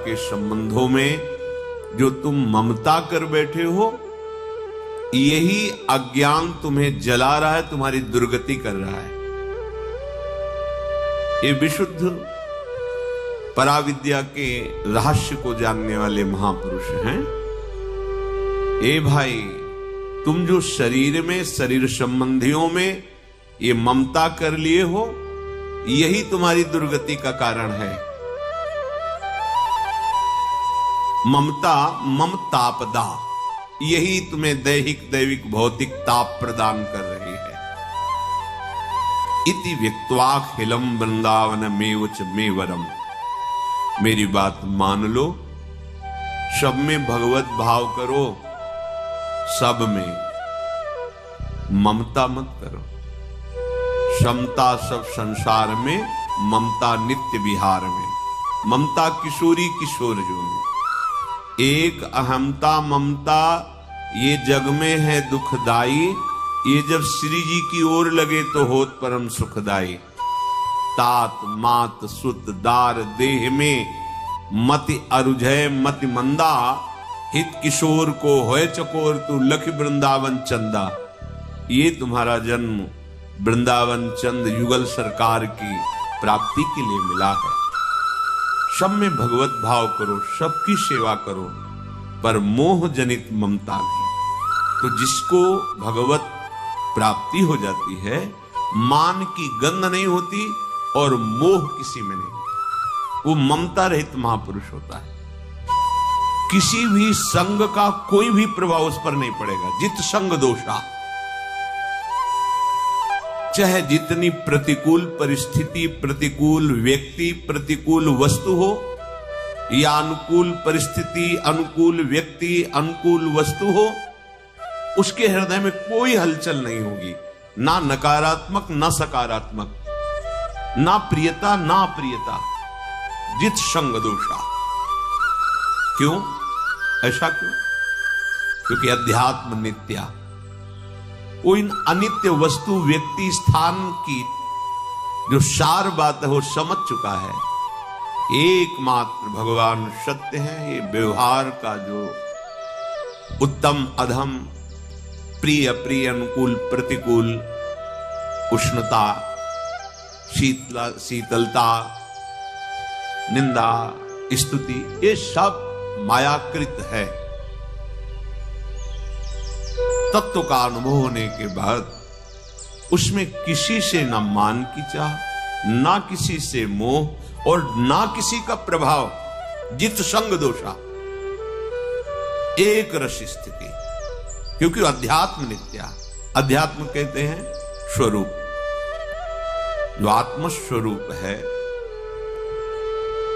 के संबंधों में जो तुम ममता कर बैठे हो, यही अज्ञान तुम्हें जला रहा है, तुम्हारी दुर्गति कर रहा है। ये विशुद्ध पराविद्या के रहस्य को जानने वाले महापुरुष हैं। ए भाई, तुम जो शरीर में, शरीर संबंधियों में ये ममता कर लिए हो, यही तुम्हारी दुर्गति का कारण है। ममता ममतापदा, यही तुम्हें दैहिक दैविक भौतिक ताप प्रदान कर रही है। इति व्यक्त्वाखिलम वृंदावन मेवच मेवरम। मेरी बात मान लो, सब में भगवत भाव करो, सब में ममता मत करो। समता सब संसार में, ममता नित्य विहार में। ममता किशोरी किशोर जो में, एक अहमता ममता ये जग में है दुखदाई। ये जब श्री जी की ओर लगे तो होत परम सुखदाई। तात मात सुत दार देह में मति अरुझय मति मंदा। हित किशोर को होय चकोर तू लख वृंदावन चंदा। ये तुम्हारा जन्म वृंदावन चंद युगल सरकार की प्राप्ति के लिए मिला है। सब में भगवत भाव करो, सबकी सेवा करो, पर मोह जनित ममता नहीं। तो जिसको भगवत प्राप्ति हो जाती है, मान की गंध नहीं होती और मोह किसी में नहीं होता, वो ममता रहित महापुरुष होता है। किसी भी संग का कोई भी प्रभाव उस पर नहीं पड़ेगा। जित संग दोषा, चाहे जितनी प्रतिकूल परिस्थिति, प्रतिकूल व्यक्ति, प्रतिकूल वस्तु हो, या अनुकूल परिस्थिति, अनुकूल व्यक्ति, अनुकूल वस्तु हो, उसके हृदय में कोई हलचल नहीं होगी। ना नकारात्मक ना सकारात्मक, ना प्रियता ना अप्रियता। जित संग दोषा। क्यों? ऐसा क्यों? क्योंकि अध्यात्म नित्या। वो इन अनित्य वस्तु व्यक्ति स्थान की जो सार बात है वो समझ चुका है। एकमात्र भगवान सत्य है। ये व्यवहार का जो उत्तम अधम, प्रिय अप्रिय, अनुकूल प्रतिकूल, उष्णता शीतलता, निंदा स्तुति, ये सब मायाकृत है। तत्व का अनुभव होने के बाद उसमें किसी से न मान की चाह, ना किसी से मोह और ना किसी का प्रभाव। जित संग दोषा, एक रस स्थिति। क्योंकि अध्यात्म नित्या। अध्यात्म कहते हैं स्वरूप। जो आत्म स्वरूप है,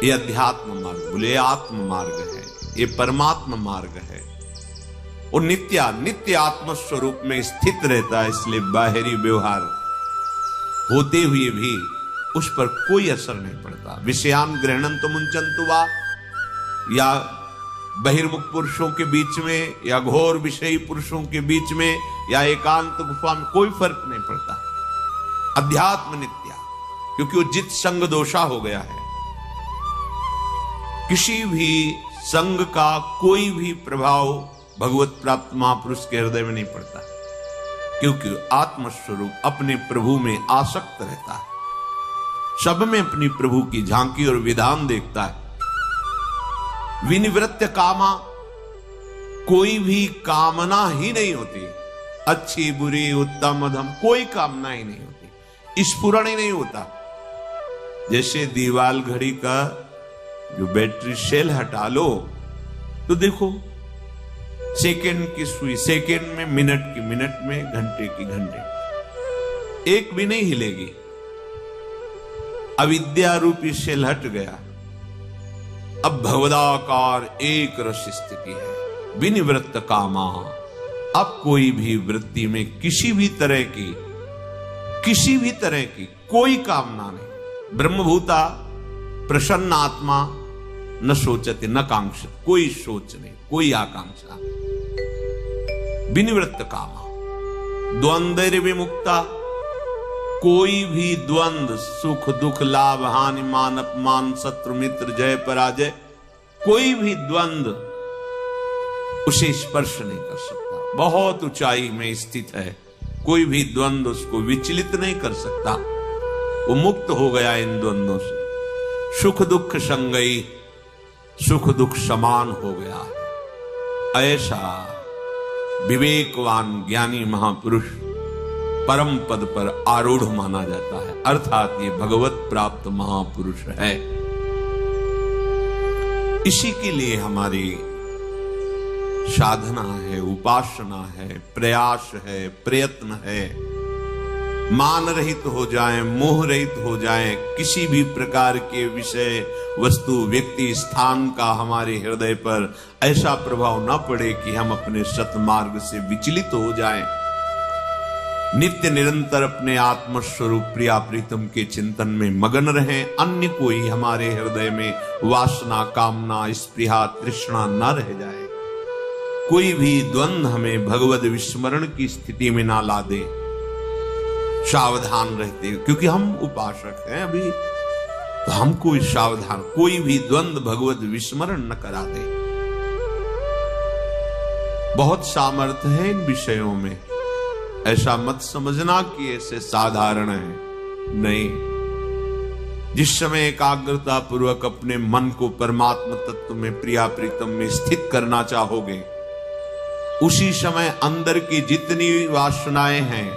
ये अध्यात्म मार्ग, बोले आत्म मार्ग है, ये परमात्मा मार्ग है। और नित्य आत्म स्वरूप में स्थित रहता है। इसलिए बाहरी व्यवहार होते हुए भी उस पर कोई असर नहीं पड़ता। विषयान ग्रहणन तो मुंचन्तु वा, या बहिर्मुख पुरुषों के बीच में, या घोर विषयी पुरुषों के बीच में, या एकांत गुफा में, कोई फर्क नहीं पड़ता। अध्यात्म नित्या, क्योंकि वो जित संग दोषा हो गया है। किसी भी संग का कोई भी प्रभाव भगवत प्राप्त महापुरुष के हृदय में नहीं पड़ता, क्योंकि आत्मस्वरूप अपने प्रभु में आसक्त रहता है। सब में अपनी प्रभु की झांकी और विधान देखता है। विनिवृत्त कामा, कोई भी कामना ही नहीं होती। अच्छी बुरी उत्तम अधम, कोई कामना ही नहीं होती, स्फुरण ही नहीं होता। जैसे दीवाल घड़ी का जो बैटरी सेल हटा लो तो देखो, सेकंड की सुई सेकंड में, मिनट की मिनट में, घंटे की घंटे, एक भी नहीं हिलेगी। अविद्या रूपी सेल हट गया। अब भगवदाकार एक रस स्थिति है। विनिवृत्त कामा, अब कोई भी वृत्ति में किसी भी तरह की कोई कामना नहीं। ब्रह्मभूता प्रसन्न आत्मा न सोचते न कांक्षत, कोई सोच नहीं, कोई आकांक्षा। विनिवृत्त कामा, द्वंद्व विमुक्ता, कोई भी द्वंद्व, सुख दुख लाभ हानि मान अपमान, शत्रु मित्र जय पराजय, कोई भी द्वंद्व उसे स्पर्श नहीं कर सकता। बहुत ऊंचाई में स्थित है, कोई भी द्वंद्व उसको विचलित नहीं कर सकता। वो मुक्त हो गया इन द्वंद्वों से। सुख दुख संगई, सुख दुख समान हो गया। ऐसा विवेकवान ज्ञानी महापुरुष परम पद पर आरूढ़ माना जाता है, अर्थात ये भगवत प्राप्त महापुरुष है। इसी के लिए हमारी साधना है, उपासना है, प्रयास है, प्रयत्न है। मान रहित हो जाएं, मोह रहित हो जाएं, किसी भी प्रकार के विषय, वस्तु, व्यक्ति, स्थान का हमारे हृदय पर ऐसा प्रभाव न पड़े कि हम अपने सतमार्ग से विचलित हो जाएं। नित्य निरंतर अपने आत्मस्वरूप प्रिया प्रीतम के चिंतन में मगन रहें। अन्य कोई हमारे हृदय में वासना, कामना, स्पृहा, तृष्णा न रह जाए। कोई भी द्वंद्व हमें भगवद विस्मरण की स्थिति में ना ला दे। सावधान रहते, क्योंकि हम उपासक हैं अभी, तो हमको सावधान, कोई भी द्वंद्व भगवद विस्मरण न करा दे। बहुत सामर्थ्य है इन विषयों में, ऐसा मत समझना कि ऐसे साधारण है, नहीं। जिस समय एकाग्रता पूर्वक अपने मन को परमात्मा तत्व में, प्रिया प्रीतम में स्थित करना चाहोगे, उसी समय अंदर की जितनी वासनाएं हैं,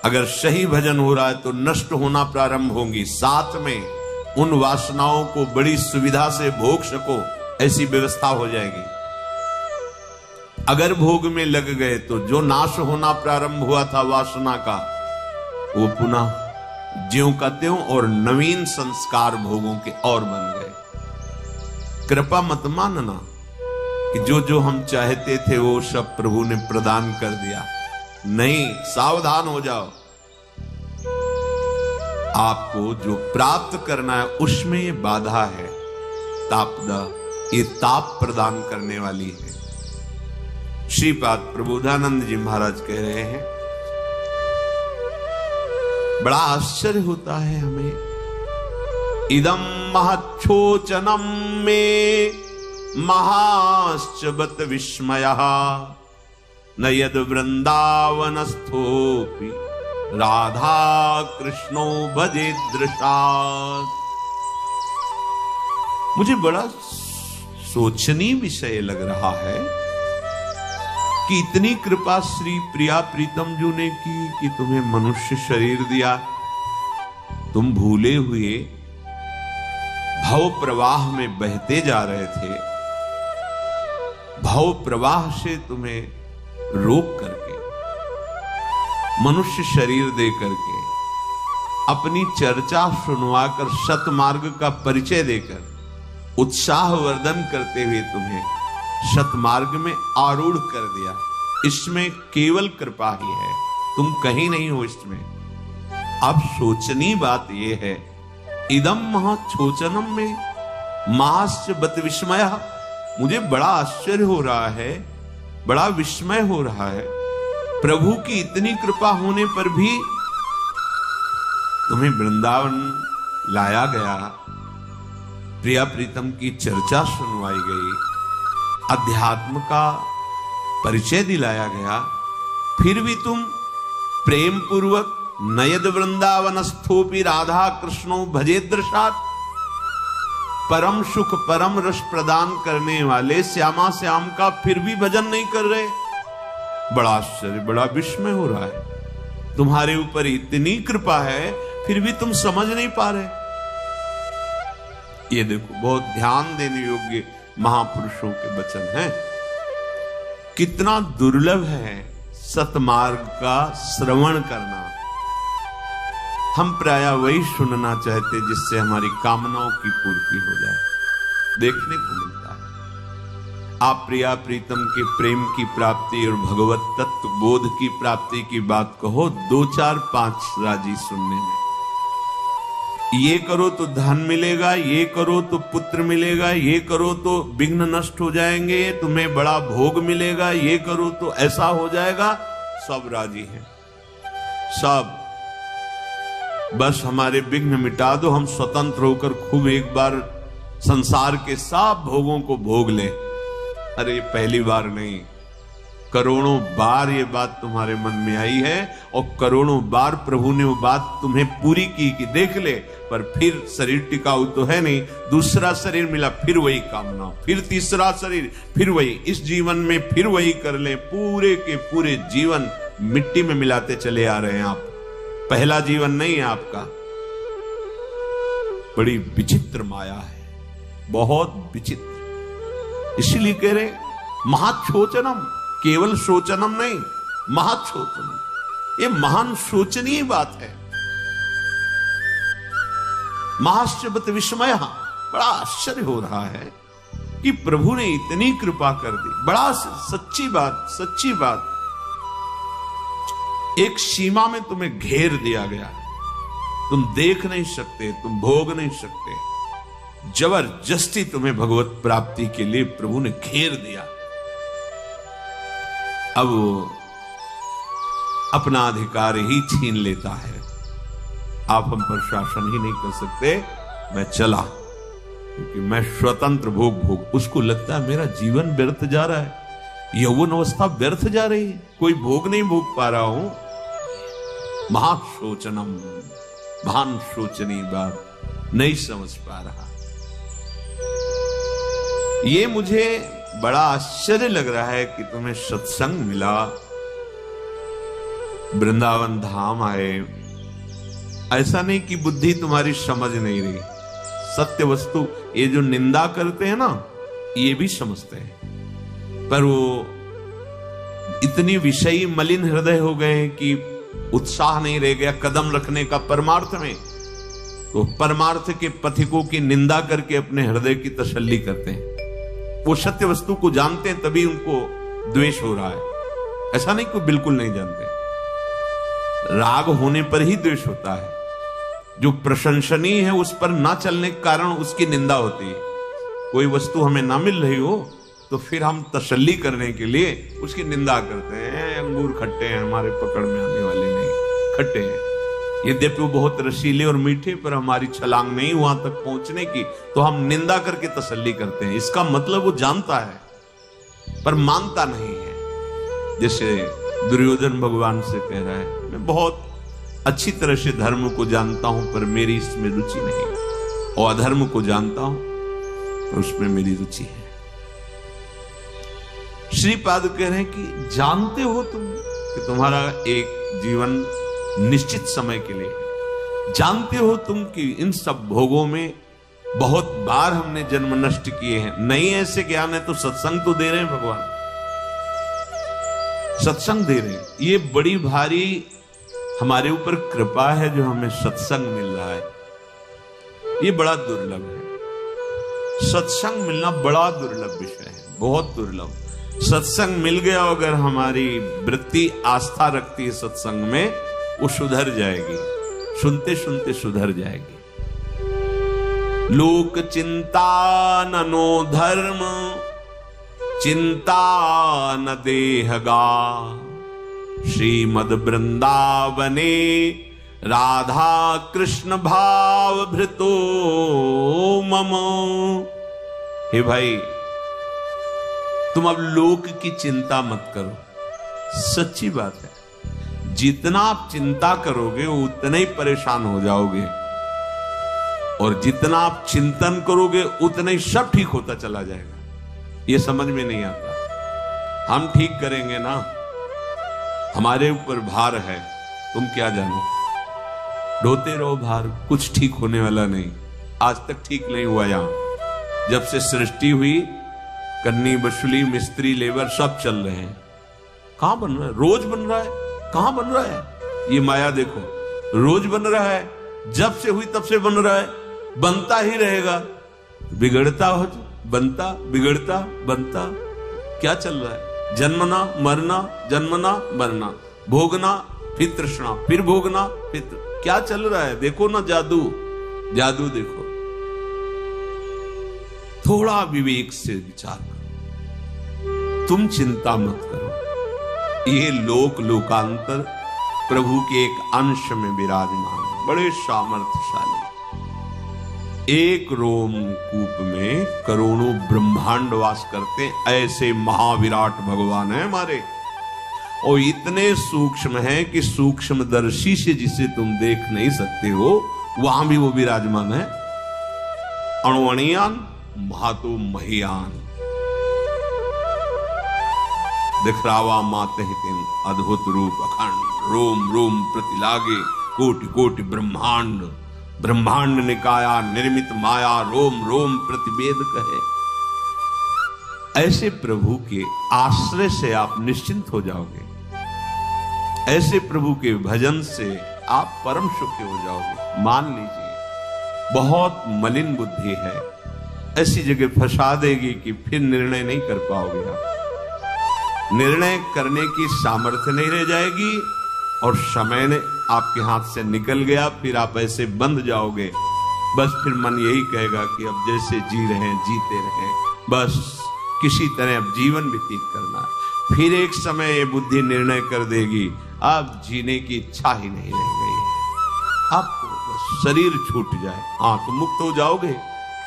अगर सही भजन हो रहा है तो नष्ट होना प्रारंभ होंगी। साथ में उन वासनाओं को बड़ी सुविधा से भोग सको, ऐसी व्यवस्था हो जाएगी। अगर भोग में लग गए तो जो नाश होना प्रारंभ हुआ था वासना का, वो पुनः ज्यों का त्यों और नवीन संस्कार भोगों के और बन गए। कृपा मत मानना कि जो जो हम चाहते थे वो सब प्रभु ने प्रदान कर दिया, नहीं। सावधान हो जाओ। आपको जो प्राप्त करना है उसमें ये बाधा है, तापदा, ये ताप प्रदान करने वाली है। श्रीपाद प्रबोधानंद जी महाराज कह रहे हैं, बड़ा आश्चर्य होता है हमें। इदम महच्छोचनम में महाश्च बत विस्मयः न यद वृंदावनस्थोपि राधा कृष्णो भजेदृशात्। मुझे बड़ा सोचनीय विषय लग रहा है कि इतनी कृपा श्री प्रिया प्रीतम जी ने की कि तुम्हें मनुष्य शरीर दिया। तुम भूले हुए भव प्रवाह में बहते जा रहे थे, भव प्रवाह से तुम्हें रोक करके, मनुष्य शरीर दे करके, अपनी चर्चा सुनवाकर, सतमार्ग का परिचय देकर, उत्साह वर्धन करते हुए तुम्हें सतमार्ग में आरूढ़ कर दिया। इसमें केवल कृपा ही है, तुम कहीं नहीं हो इसमें। अब सोचनी बात यह है, इदम महाच्छोचनम में महाश्च बत विस्मय। मुझे बड़ा आश्चर्य हो रहा है, बड़ा विस्मय हो रहा है, प्रभु की इतनी कृपा होने पर भी तुम्हें वृंदावन लाया गया, प्रिया प्रीतम की चर्चा सुनवाई गई, अध्यात्म का परिचय दिलाया गया, फिर भी तुम प्रेम पूर्वक नयद वृंदावनस्थोपि राधा कृष्णो भजेदृशात्, परम सुख परम रस प्रदान करने वाले श्यामा श्याम का फिर भी भजन नहीं कर रहे। बड़ा आश्चर्य, बड़ा विस्मय हो रहा है। तुम्हारे ऊपर इतनी कृपा है फिर भी तुम समझ नहीं पा रहे। ये देखो, बहुत ध्यान देने योग्य महापुरुषों के वचन हैं। कितना दुर्लभ है सतमार्ग का श्रवण करना। हम प्रायः वही सुनना चाहते जिससे हमारी कामनाओं की पूर्ति हो जाए, देखने को मिलता है। आप प्रिया प्रीतम के प्रेम की प्राप्ति और भगवत तत्व बोध की प्राप्ति की बात कहो, 2 4 5 राजी सुनने में। ये करो तो धन मिलेगा, ये करो तो पुत्र मिलेगा, ये करो तो विघ्न नष्ट हो जाएंगे, तुम्हें बड़ा भोग मिलेगा, ये करो तो ऐसा हो जाएगा। सब राजी हैं, सब। बस हमारे विघ्न मिटा दो, हम स्वतंत्र होकर खूब एक बार संसार के सब भोगों को भोग ले। अरे पहली बार नहीं, करोड़ों बार ये बात तुम्हारे मन में आई है और करोड़ों बार प्रभु ने वो बात तुम्हें पूरी की कि देख ले, पर फिर शरीर टिकाऊ तो है नहीं, दूसरा शरीर मिला फिर वही कामना, फिर तीसरा शरीर फिर वही, इस जीवन में फिर वही कर ले। पूरे के पूरे जीवन मिट्टी में मिलाते चले आ रहे हैं आप। पहला जीवन नहीं है आपका। बड़ी विचित्र माया है, बहुत विचित्र। इसीलिए कह रहे महाशोचनम, केवल शोचनम नहीं, महाशोचनम। ये महान शोचनीय बात है। महाश्चर्य विस्मय, बड़ा आश्चर्य हो रहा है कि प्रभु ने इतनी कृपा कर दी। बड़ा सच्ची बात, सच्ची बात। एक सीमा में तुम्हें घेर दिया गया, तुम देख नहीं सकते, तुम भोग नहीं सकते। जबरदस्ती तुम्हें भगवत प्राप्ति के लिए प्रभु ने घेर दिया। अब वो अपना अधिकार ही छीन लेता है। आप हम पर शासन ही नहीं कर सकते। मैं चला क्योंकि मैं स्वतंत्र भोग। उसको लगता है मेरा जीवन व्यर्थ जा रहा है, यौवन अवस्था व्यर्थ जा रही है, कोई भोग नहीं भोग पा रहा हूं। महाशोचनम, महान शोचनीय बात, नहीं समझ पा रहा। ये मुझे बड़ा आश्चर्य लग रहा है कि तुम्हें सत्संग मिला, वृंदावन धाम आए। ऐसा नहीं कि बुद्धि तुम्हारी समझ नहीं रही। सत्य वस्तु, ये जो निंदा करते हैं ना, ये भी समझते हैं, पर वो इतनी विषयी मलिन हृदय हो गए हैं कि उत्साह नहीं रह गया कदम रखने का परमार्थ में। तो परमार्थ के पथिकों की निंदा करके अपने हृदय की तसल्ली करते हैं। वो सत्य वस्तु को जानते हैं तभी उनको द्वेष हो रहा है। ऐसा नहीं कि बिल्कुल नहीं जानते। राग होने पर ही द्वेष होता है। जो प्रशंसनीय है उस पर ना चलने के कारण उसकी निंदा होती है। कोई वस्तु हमें ना मिल रही हो तो फिर हम तसल्ली करने के लिए उसकी निंदा करते हैं। अंगूर खट्टे हैं, हमारे पकड़ में आने वाले नहीं, खट्टे हैं। यद्यपि वो बहुत रसीले और मीठे, पर हमारी छलांग नहीं वहां तक पहुंचने की, तो हम निंदा करके तसल्ली करते हैं। इसका मतलब वो जानता है पर मानता नहीं है। जैसे दुर्योधन भगवान से कह रहा है, मैं बहुत अच्छी तरह से धर्म को जानता हूं पर मेरी इसमें रुचि नहीं, और अधर्म को जानता हूं पर उसमें मेरी रुचि है। श्रीपाद कह रहे हैं कि जानते हो तुम कि तुम्हारा एक जीवन निश्चित समय के लिए है। जानते हो तुम कि इन सब भोगों में बहुत बार हमने जन्म नष्ट किए हैं। नहीं ऐसे ज्ञान है तो सत्संग तो दे रहे हैं भगवान, सत्संग दे रहे हैं। ये बड़ी भारी हमारे ऊपर कृपा है जो हमें सत्संग मिल रहा है। ये बड़ा दुर्लभ है। सत्संग मिलना बड़ा दुर्लभ विषय है, बहुत दुर्लभ। सत्संग मिल गया, अगर हमारी वृत्ति आस्था रखती है सत्संग में, वो सुधर जाएगी, सुनते सुनते सुधर जाएगी। लोक चिंता ननो धर्म, चिंता न देहगा, श्रीमद वृंदावने राधा कृष्ण भाव भृतो मम। हे भाई, तुम अब लोक की चिंता मत करो। सच्ची बात है, जितना आप चिंता करोगे उतना ही परेशान हो जाओगे, और जितना आप चिंतन करोगे उतना ही सब ठीक होता चला जाएगा। ये समझ में नहीं आता। हम ठीक करेंगे ना, हमारे ऊपर भार है, तुम क्या जानो। ढोते रहो भार, कुछ ठीक होने वाला नहीं। आज तक ठीक नहीं हुआ। यहां जब से सृष्टि हुई, कन्नी बसुली मिस्त्री लेबर सब चल रहे हैं। कहां बन रहा है? रोज बन रहा है। कहां बन रहा है? ये माया देखो, रोज बन रहा है। जब से हुई तब से बन रहा है, बनता ही रहेगा। बिगड़ता हो, बनता, बिगड़ता, बनता। क्या चल रहा है? जन्मना मरना, जन्मना मरना, भोगना फिर तृष्णा, फिर भोगना फिर क्या चल रहा है? देखो ना, जादू, जादू देखो। थोड़ा विवेक से विचार करो। तुम चिंता मत करो। ये लोक लोकांतर प्रभु के एक अंश में विराजमान, बड़े सामर्थ्यशाली। एक रोमकूप में करोड़ों ब्रह्मांड वास करते हैं, ऐसे महाविराट भगवान है हमारे। और इतने सूक्ष्म हैं कि सूक्ष्मदर्शी से जिसे तुम देख नहीं सकते हो वहां भी वो विराजमान है। अणुअणियान महातो महियान दिखरावा माते हितिन अद्भुत रूप अखंड रोम रोम प्रति लागे कोटि कोटि ब्रह्मांड ब्रह्मांड निकाया निर्मित माया रोम रोम प्रतिवेद कहे। ऐसे प्रभु के आश्रय से आप निश्चिंत हो जाओगे, ऐसे प्रभु के भजन से आप परम सुखी हो जाओगे। मान लीजिए बहुत मलिन बुद्धि है, ऐसी जगह फंसा देगी कि फिर निर्णय नहीं कर पाओगे आप। निर्णय करने की सामर्थ्य नहीं रह जाएगी और समय ने आपके हाथ से निकल गया, फिर आप ऐसे बंध जाओगे। बस फिर मन यही कहेगा कि अब जैसे जी रहे हैं जीते रहें, बस किसी तरह अब जीवन व्यतीत करना। फिर एक समय ये बुद्धि निर्णय कर देगी अब जीने की इच्छा ही नहीं रह गई है, अब तो बस शरीर छूट जाए। हाँ तो मुक्त हो जाओगे,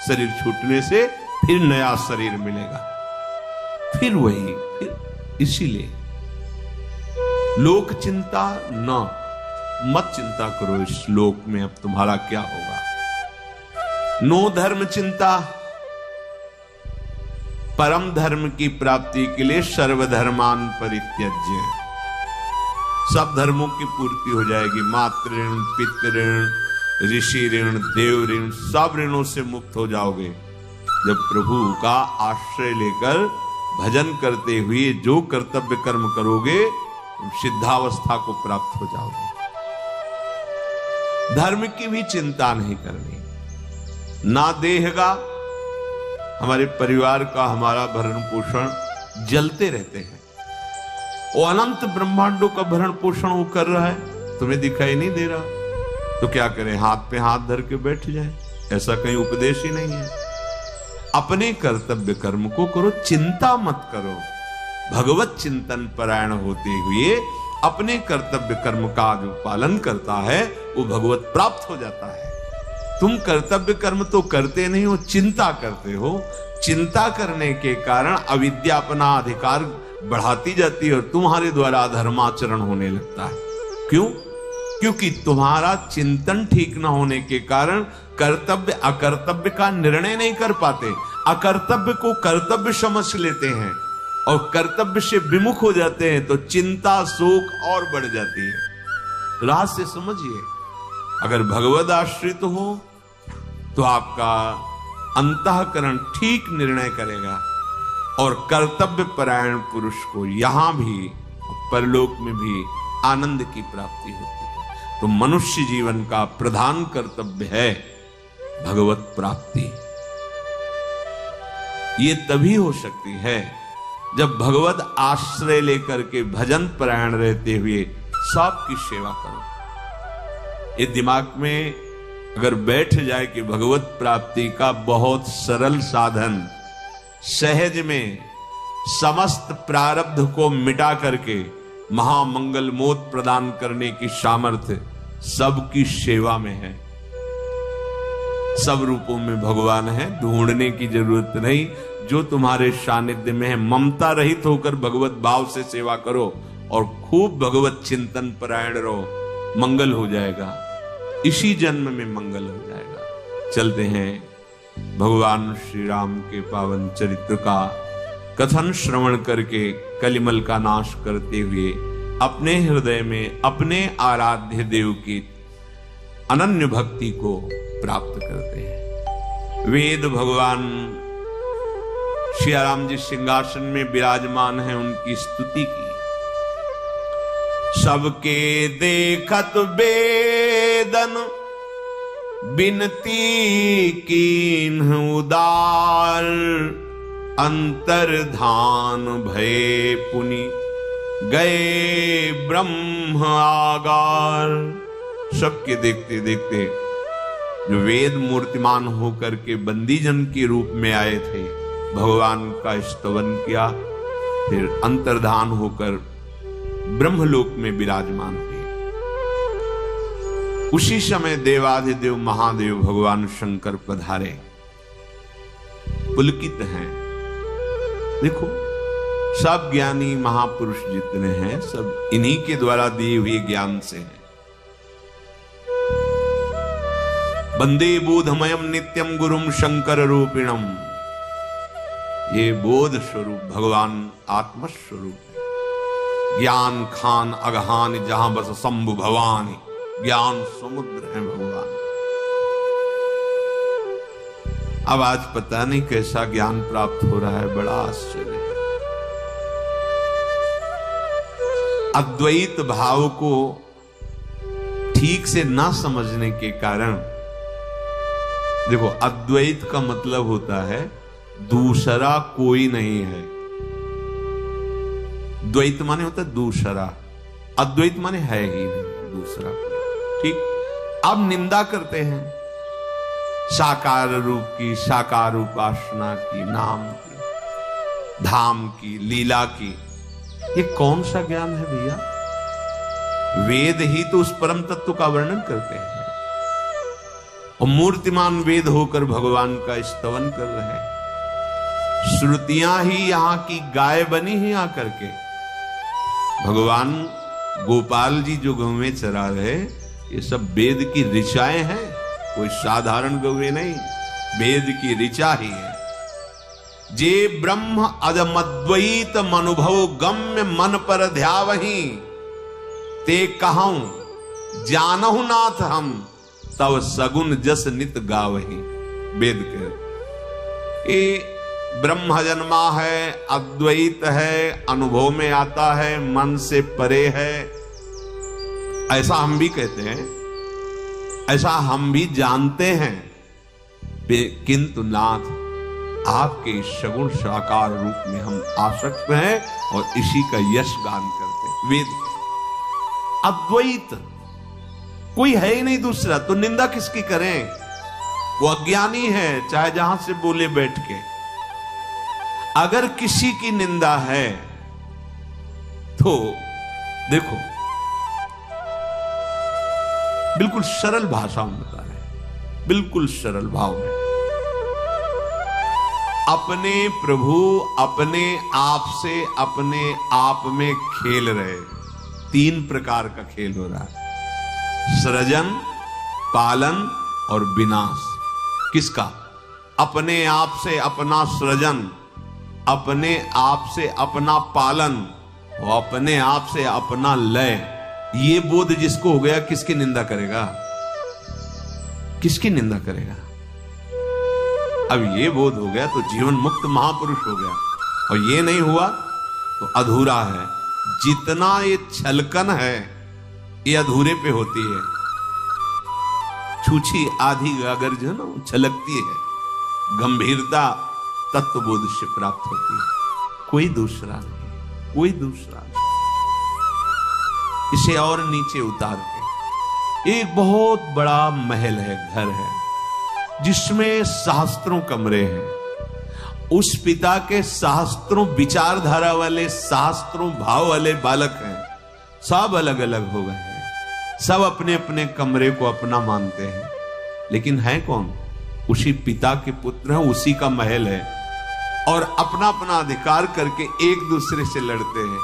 शरीर छूटने से फिर नया शरीर मिलेगा, फिर वही। फिर इसीलिए लोक चिंता न मत चिंता करो इस लोक में अब तुम्हारा क्या होगा। नो धर्म चिंता, परम धर्म की प्राप्ति के लिए सर्वधर्मान परित्यज्य, सब धर्मों की पूर्ति हो जाएगी। मातृ ऋण, पितृ ऋण, ऋषि ऋण, देव ऋण, सब ऋणों से मुक्त हो जाओगे जब प्रभु का आश्रय लेकर भजन करते हुए जो कर्तव्य कर्म करोगे सिद्धावस्था को प्राप्त हो जाओगे। धर्म की भी चिंता नहीं करनी, ना देह का, हमारे परिवार का हमारा भरण पोषण जलते रहते हैं। वो अनंत ब्रह्मांडों का भरण पोषण वो कर रहा है, तुम्हें दिखाई नहीं दे रहा, तो क्या करें, हाथ पे हाथ धर के बैठ जाए? ऐसा कहीं उपदेश ही नहीं है। अपने कर्तव्य कर्म को करो, चिंता मत करो। भगवत चिंतन परायण होते हुए अपने कर्तव्य कर्म का जो पालन करता है वो भगवत प्राप्त हो जाता है। तुम कर्तव्य कर्म तो करते नहीं हो, चिंता करते हो। चिंता करने के कारण अविद्या अपना अधिकार बढ़ाती जाती है और तुम्हारे द्वारा धर्माचरण होने लगता है। क्यों? क्योंकि तुम्हारा चिंतन ठीक न होने के कारण कर्तव्य अकर्तव्य का निर्णय नहीं कर पाते, अकर्तव्य को कर्तव्य समझ लेते हैं और कर्तव्य से विमुख हो जाते हैं, तो चिंता शोक और बढ़ जाती है। रहस्य समझिए, अगर भगवद आश्रित हो तो आपका अंतःकरण ठीक निर्णय करेगा और कर्तव्य परायण पुरुष को यहां भी परलोक में भी आनंद की प्राप्ति होती है। तो मनुष्य जीवन का प्रधान कर्तव्य है भगवत प्राप्ति। ये तभी हो सकती है जब भगवत आश्रय लेकर के भजन परायण रहते हुए सबकी सेवा करो। ये दिमाग में अगर बैठ जाए कि भगवत प्राप्ति का बहुत सरल साधन, सहज में समस्त प्रारब्ध को मिटा करके महामंगल मोद प्रदान करने की सामर्थ्य सबकी सेवा में है। सब रूपों में भगवान है, ढूंढने की जरूरत नहीं। जो तुम्हारे सानिध्य में है, ममता रहित होकर भगवत भाव से सेवा करो और खूब भगवत चिंतन परायण रहो, मंगल हो जाएगा। इसी जन्म में मंगल हो जाएगा। चलते हैं भगवान श्री राम के पावन चरित्र का कथन श्रवण करके कलिमल का नाश करते हुए अपने हृदय में अपने आराध्य देव की अनन्य भक्ति को प्राप्त करते हैं। वेद भगवान श्री राम जी सिंहासन में विराजमान है, उनकी स्तुति की। सबके देखत वेदन बिनती कीन्ह उदार, अंतर्धान भय पुनि गए ब्रह्म आगार। सबके देखते देखते जो वेद मूर्तिमान होकर के बंदीजन के रूप में आए थे, भगवान का स्तवन किया, फिर अंतर्धान होकर ब्रह्मलोक में विराजमान हुए। उसी समय देवाधिदेव महादेव भगवान शंकर पधारे, पुलकित हैं। देखो, सब ज्ञानी महापुरुष जितने हैं सब इन्हीं के द्वारा दिए हुए ज्ञान से हैं। वंदे बोधमयम नित्यम गुरुम शंकर रूपिणम। ये बोध स्वरूप भगवान आत्मस्वरूप है। ज्ञान खान अगहान जहां बस शंभु भवानी, ज्ञान समुद्र है भगवान। अब आज पता नहीं कैसा ज्ञान प्राप्त हो रहा है, बड़ा आश्चर्य है। अद्वैत भाव को ठीक से ना समझने के कारण, देखो अद्वैत का मतलब होता है दूसरा कोई नहीं है। द्वैत माने होता है दूसरा, अद्वैत माने है ही नहीं दूसरा। ठीक। अब निंदा करते हैं साकार रूप की, साकार उपासना की, नाम की, धाम की, लीला की। ये कौन सा ज्ञान है भैया? वेद ही तो उस परम तत्व का वर्णन करते हैं और मूर्तिमान वेद होकर भगवान का स्तवन कर रहे हैं। श्रुतियां ही यहां की गाय बनी ही आकर के। भगवान गोपाल जी जो गौवें चरा रहे, ये सब वेद की ऋचाएं हैं, कोई साधारण गौवें नहीं, वेद की ऋचा ही है। जे ब्रह्म अदमद्वैत मनुभव गम्य मन पर ध्यावही, ते कहूं जानहु नाथ हम, तब सगुन जस नित गावही। वेद के ये ब्रह्म जन्मा है, अद्वैत है, अनुभव में आता है, मन से परे है, ऐसा हम भी कहते हैं, ऐसा हम भी जानते हैं। किंतु नाथ आपके सगुण साकार रूप में हम आसक्त हैं और इसी का यश गान करते हैं। वेद अद्वैत कोई है ही नहीं दूसरा, तो निंदा किसकी करें? वो अज्ञानी है, चाहे जहां से बोले बैठ के। अगर किसी की निंदा है तो देखो, बिल्कुल सरल भाषा में बता रहे हैं, बिल्कुल सरल भाव में। अपने प्रभु अपने आप से अपने आप में खेल रहे। 3 प्रकार का खेल हो रहा है, सृजन, पालन और विनाश। किसका? अपने आप से अपना सृजन, अपने आप से अपना पालन और अपने आप से अपना लय। ये बोध जिसको हो गया, किसकी निंदा करेगा? किसकी निंदा करेगा? अब ये बोध हो गया तो जीवन मुक्त महापुरुष हो गया, और ये नहीं हुआ तो अधूरा है। जितना ये छलकन है ये अधूरे पे होती है। छूछी आधी गागर जो है ना छलकती है, गंभीरता तत्वबोध से प्राप्त होती है। कोई दूसरा नहीं, कोई दूसरा नहीं। इसे और नीचे उतार के एक बहुत बड़ा महल है, घर है, जिसमें सहस्त्रों कमरे हैं। उस पिता के सहस्त्रों विचारधारा वाले, सहस्त्रों भाव वाले बालक हैं। सब अलग अलग हो गए हैं, सब अपने अपने कमरे को अपना मानते हैं, लेकिन है कौन? उसी पिता के पुत्र हैं, उसी का महल है, और अपना अपना अधिकार करके एक दूसरे से लड़ते हैं।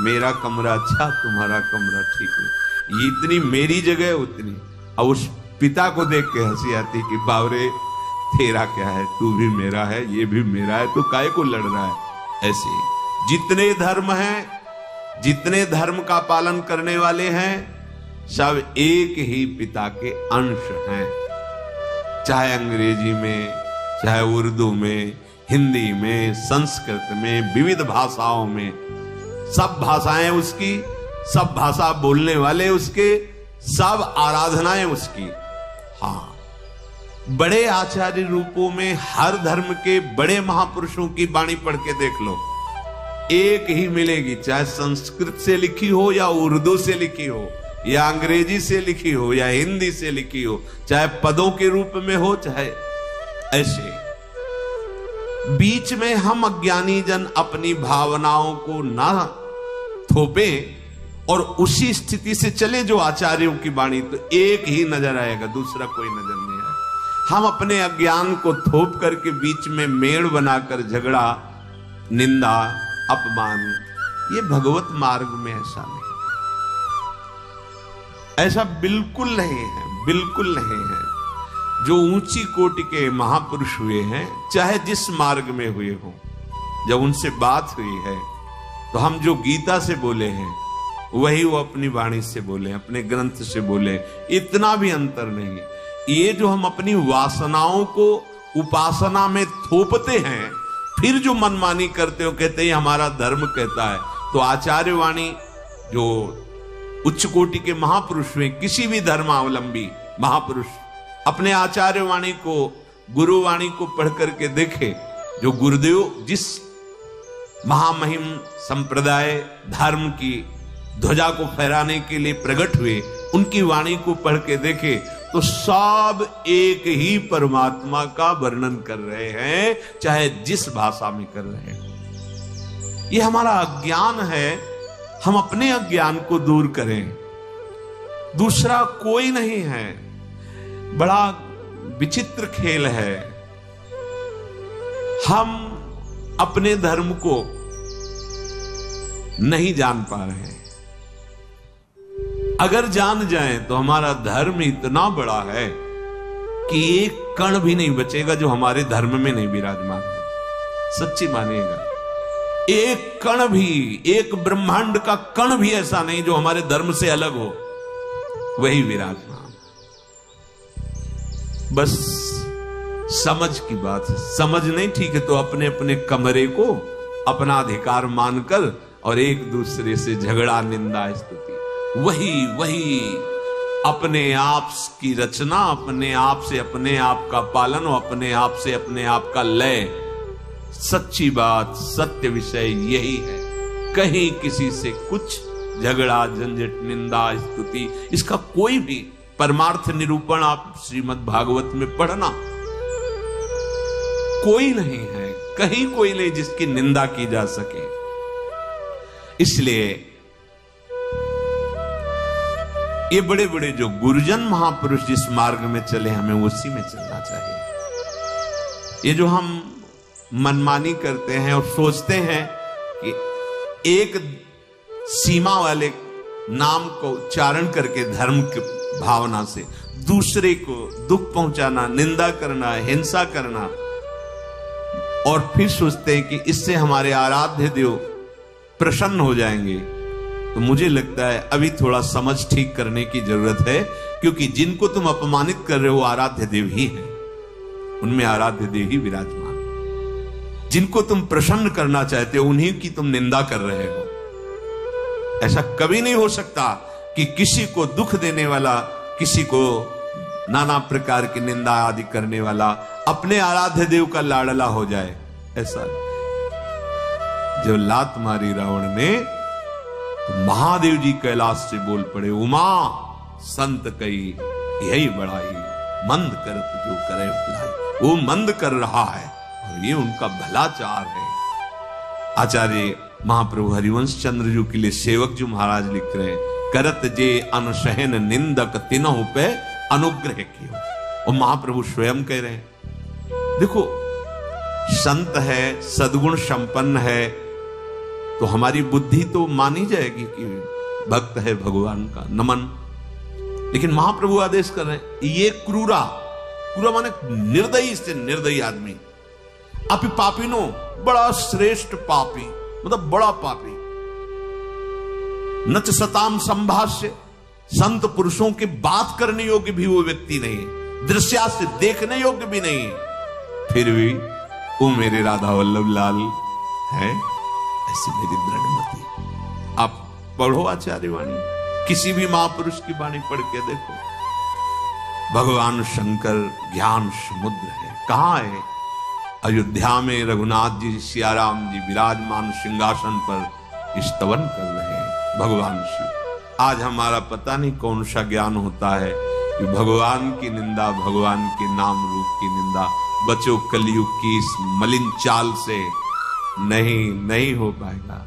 मेरा कमरा अच्छा, तुम्हारा कमरा ठीक है, ये इतनी मेरी जगह उतनी। और उस पिता को देख के हंसी आती कि बावरे तेरा क्या है, तू भी मेरा है, ये भी मेरा है, तो काहे को लड़ रहा है? ऐसे जितने धर्म हैं, जितने धर्म का पालन करने वाले हैं, सब एक ही पिता के अंश हैं। चाहे अंग्रेजी में, चाहे उर्दू में, हिंदी में, संस्कृत में, विविध भाषाओं में, सब भाषाएं उसकी, सब भाषा बोलने वाले उसके, सब आराधनाएं उसकी। हाँ, बड़े आचार्य रूपों में हर धर्म के बड़े महापुरुषों की वाणी पढ़ के देख लो, एक ही मिलेगी, चाहे संस्कृत से लिखी हो या उर्दू से लिखी हो या अंग्रेजी से लिखी हो या हिंदी से लिखी हो, चाहे पदों के रूप में हो, चाहे ऐसे। बीच में हम अज्ञानी जन अपनी भावनाओं को ना थोपे और उसी स्थिति से चले जो आचार्यों की वाणी, तो एक ही नजर आएगा, दूसरा कोई नजर नहीं आएगा। हम अपने अज्ञान को थोप करके बीच में मेड़ बनाकर झगड़ा, निंदा, अपमान, ये भगवत मार्ग में ऐसा नहीं, ऐसा बिल्कुल नहीं है, बिल्कुल नहीं है। जो ऊंची कोटि के महापुरुष हुए हैं, चाहे जिस मार्ग में हुए हो, जब उनसे बात हुई है तो हम जो गीता से बोले हैं वही वो अपनी वाणी से बोले, अपने ग्रंथ से बोले, इतना भी अंतर नहीं। ये जो हम अपनी वासनाओं को उपासना में थोपते हैं, फिर जो मनमानी करते हो, कहते हैं हमारा धर्म कहता है, तो आचार्य वाणी जो उच्च कोटि के महापुरुष हुए, किसी भी धर्मावलंबी महापुरुष अपने आचार्य वाणी को, गुरु वाणी को पढ़ करके देखे। जो गुरुदेव जिस महामहिम संप्रदाय धर्म की ध्वजा को फहराने के लिए प्रकट हुए, उनकी वाणी को पढ़ के देखे तो सब एक ही परमात्मा का वर्णन कर रहे हैं, चाहे जिस भाषा में कर रहे हैं। ये हमारा अज्ञान है, हम अपने अज्ञान को दूर करें, दूसरा कोई नहीं है। बड़ा विचित्र खेल है, हम अपने धर्म को नहीं जान पा रहे हैं। अगर जान जाएं तो हमारा धर्म इतना बड़ा है कि एक कण भी नहीं बचेगा जो हमारे धर्म में नहीं विराजमान है। सच्ची मानिएगा, एक कण भी, एक ब्रह्मांड का कण भी ऐसा नहीं जो हमारे धर्म से अलग हो, वही विराजमान। बस समझ की बात है, समझ नहीं ठीक है तो अपने अपने कमरे को अपना अधिकार मानकर और एक दूसरे से झगड़ा, निंदा, स्तुति, वही अपने आप की रचना, अपने आप से अपने आप का पालन और अपने आप से अपने आप का लय। सच्ची बात, सत्य विषय यही है। कहीं किसी से कुछ झगड़ा, झंझट, निंदा, स्तुति, इसका कोई भी परमार्थ निरूपण आप श्रीमद् भागवत में पढ़ना, कोई नहीं है, कहीं कोई नहीं जिसकी निंदा की जा सके। इसलिए ये बड़े बड़े जो गुरुजन महापुरुष जिस मार्ग में चले, हमें उसी में चलना चाहिए। ये जो हम मनमानी करते हैं और सोचते हैं कि एक सीमा वाले नाम को उच्चारण करके धर्म की भावना से दूसरे को दुख पहुंचाना, निंदा करना, हिंसा करना, और फिर सोचते हैं कि इससे हमारे आराध्य देव प्रसन्न हो जाएंगे, तो मुझे लगता है अभी थोड़ा समझ ठीक करने की जरूरत है। क्योंकि जिनको तुम अपमानित कर रहे हो आराध्य देव ही है, उनमें आराध्य देव ही विराजमान। जिनको तुम प्रसन्न करना चाहते हो उन्हीं की तुम निंदा कर रहे हो। ऐसा कभी नहीं हो सकता कि किसी को दुख देने वाला, किसी को नाना प्रकार की निंदा आदि करने वाला अपने आराध्य देव का लाडला हो जाए। ऐसा जो लात मारी रावण ने, तो महादेव जी कैलाश से बोल पड़े, उमा संत कई यही बड़ाई, मंद करत जो करे भलाई। वो मंद कर रहा है और ये उनका भलाचार है। आचार्य महाप्रभु हरिवंश चंद्र जी के लिए सेवक जी महाराज लिख रहे हैं, करत जे अनसहन निंदक तिनहु पे अनुग्रह कियो। और महाप्रभु स्वयं कह रहे हैं, देखो संत है, सद्गुण संपन्न है, तो हमारी बुद्धि तो मानी जाएगी कि भक्त है भगवान का, नमन। लेकिन महाप्रभु आदेश कर रहे हैं, ये क्रूरा, क्रूरा माने निर्दयी से निर्दयी आदमी, अपि पापिनो, बड़ा श्रेष्ठ पापी, मतलब बड़ा पापी, नच सताम संभाष्य, संत पुरुषों के बात करने योग्य भी वो व्यक्ति नहीं है, दृश्या से देखने योग्य भी नहीं है, फिर भी वो मेरे राधा वल्लभ लाल है, ऐसी मेरी दृढ़मति। आप पढ़ो आचार्य वाणी, किसी भी महापुरुष की वाणी पढ़ के देखो, भगवान शंकर ज्ञान समुद्र है। कहां है? अयोध्या में रघुनाथ जी, सियाराम जी विराजमान सिंहासन पर स्तवन कर रहे हैं भगवान शिव। आज हमारा पता नहीं कौन सा ज्ञान होता है कि भगवान की निंदा, भगवान के नाम रूप की निंदा, बचो कलयुग की इस मलिन चाल से, नहीं हो पाएगा।